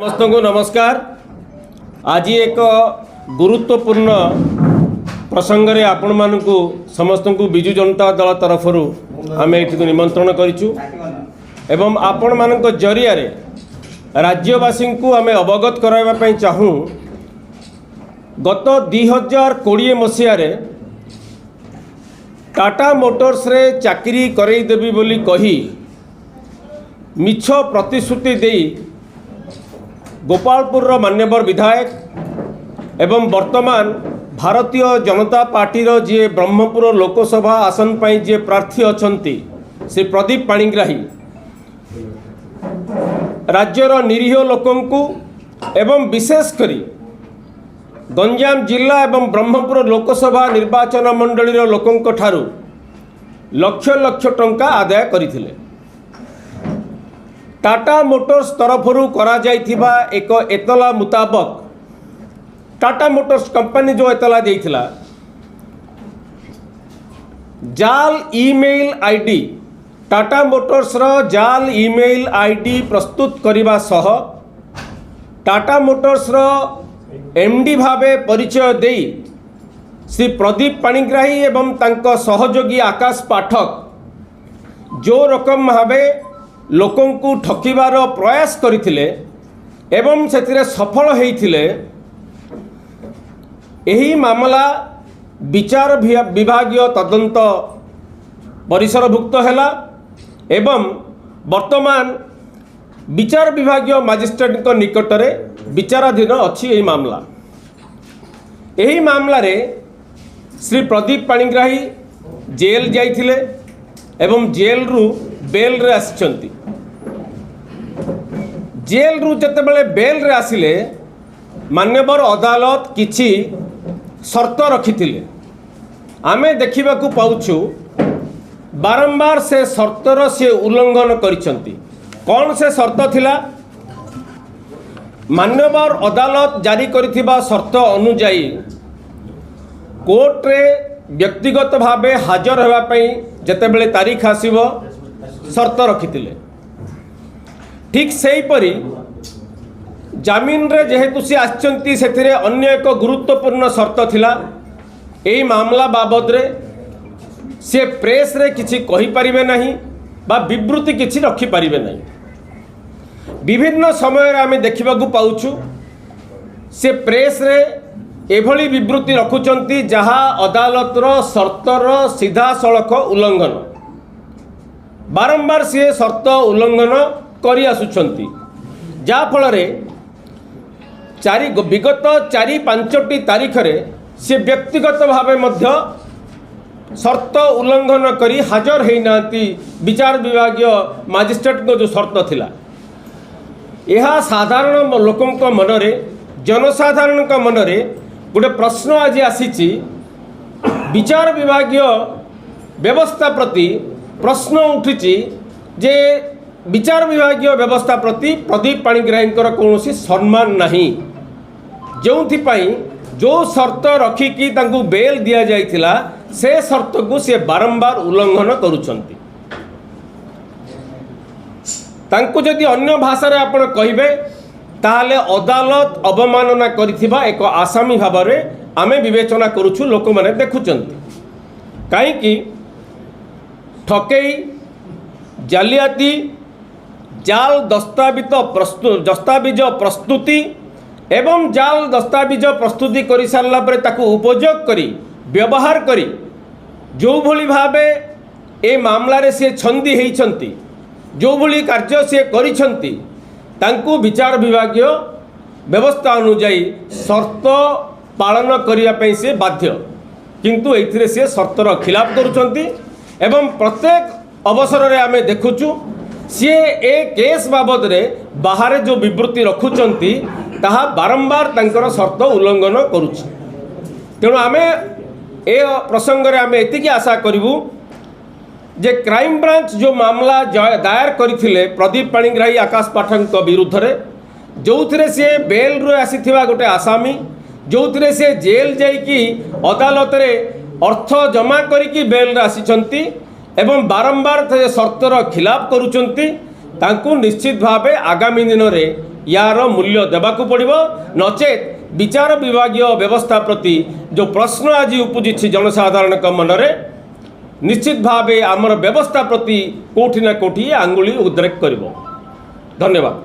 समस्त को नमस्कार। आज एक गुरुत्वपूर्ण प्रसंग रे आपण मानकु समस्त को बिजु जनता दल तरफ आम ये निमंत्रण करिछु एवं आपण मानक जरिया रे राज्यवासी को आम अवगत कराइबा पई चाहूँ। गत 2020 मसीह रे टाटा मोटर्स रे चाकरी करई देबी बोली कही मिछ प्रतिश्रुति देई गोपालपुर मान्यवर विधायक एवं वर्तमान भारतीय जनता पार्टी जी ब्रह्मपुर लोकसभा आसन पर जी प्रार्थी अछंती श्री प्रदीप पाणिग्राही राज्यर निरीह लोकंकु एवं विशेषकरी गंजाम जिला एवं ब्रह्मपुर लोकसभा निर्वाचन मंडलीर लोकंक ठारू लक्ष लक्ष टंका आदाय करथिले। टाटा मोटर्स तरफरू करा जाइथिबा एक एतला मुताबक टाटा मोटर्स कंपनी जो एतला देइथिला जाल ईमेल आईडी टाटा मोटर्स रो जाल ईमेल आईडी प्रस्तुत करिबा सह टाटा मोटर्स रो एमडी भावे परिचय देई श्री प्रदीप पाणिग्राही एवं तांको सहयोगी आकाश पाठक जो रकम भावे लोकों को ठकिबार प्रयास करथिले एवं सेतिरे सफल होइथिले। एही मामला विचार विभागीय तदंत परिसरभुक्त हैला एवं वर्तमान विचार विभागीय मजिस्ट्रेट निकट में विचाराधीन अच्छी यही मामला। यही मामला रे श्री प्रदीप पाणिग्राही जेल जाइथिले एवं जेल रु बेल रे आसिचंती। जेल रु जतेबेले बेल रे आसिले मान्यवर अदालत किछि शर्त रखिथिले आमे देखिबा को पाउछु बारंबार से शर्तर से उल्लंघन करिसंती। कौन से शर्त थिला? मान्यवर अदालत जारी करिथिबा शर्त अनुजाई कोर्ट रे व्यक्तिगत भावे हाजर होगा पई जतेबेले तारीख आसीबो शर्त रखिथिले। ठीक सेही परी जामीन रे जेहेतु सी आछंती सेथिरे अन्य एक गुरुत्वपूर्ण शर्त थिला। एही मामला बाबद रे से प्रेस रे किछि कहि परिबे नाही बा विवृत्ति किछि रखि परिबे नाही। विभिन्न समय रे आमे देखिबा को पाउछु से प्रेस रे एभली विवृत्ति रखुचंती जहा अदालत रो शर्तर सीधा सड़क उल्लंघन बारंबार से शर्त उल्लंघन करि आसुचंती जा फल रे विगत 4-5 तारीख रे से व्यक्तिगत भावे मध्य शर्त उल्लंघन करी हाजर होइनांती विचार विभागीय मजिस्ट्रेट को जो शर्त थिला। यह साधारण लोकंक मनरे जनसाधारण मनरे गोटे प्रश्न आज आसीची विचार विभागीय व्यवस्था प्रति प्रश्न उठिची जे विचार विभागीय व्यवस्था प्रति प्रदीप पाणिग्राही कौन सम्मान नहीं जो जो शर्त रखिकी तांकु बेल दिया जाइथिला से शर्त को से बारंबार उल्लंघन करुछंती। तांकु जदि अन्य भाषा रे आपण कहिबे ताहले अदालत अवमानना करिथिबा एक आसामी भाव में आमे विवेचना करुछु। लोक माने देखुचंती काई कि ठकेई जालियाती जाल दस्तावेज प्रस्तुति एवं जाल दस्तावेज प्रस्तुति करि सारला परे ताकु उपयोग करी व्यवहार करी जो भली भावे ए मामला रे से छंदी हेइछंती जो भली कार्य से करिछंती तांकु विचार विभागीय व्यवस्था अनुजाई शर्त पालन करिया पई से बाध्य किंतु एथिरे से शर्तर खिलाफ करुछंती एवं प्रत्येक अवसर रे आमे देखुछु सी ए केस बाबद रे बाहर जो विवृत्ति रखुचंती ताहा बारंबार तांकर शर्त उल्लंघन करुछि। तेणु आमे ए प्रसंग रे आमे एतिकी आशा करिवु जे क्राइम ब्रांच जो मामला दायर करथिले प्रदीप पाणिग्राही आकाश पाठक विरुद्ध रे जोथिरे से बेल रो आसीथिबा गोटे आसामी जोथिरे से जेल जाइकी अदालत रे अर्थ जमा करिकी बेल रे आसीचंती एवं बारंबार शर्तर खिलाफ करुचंती तांकु निश्चित भावे आगामी दिन में यार मूल्य देवाकू पड़िबो नचेत विचार विभागीय व्यवस्था प्रति जो प्रश्न आज उपजिछि जनसाधारण मनरे निश्चित भावे आमर व्यवस्था प्रति कोठी ना कोठी आंगुली उद्रेक करिबो। धन्यवाद।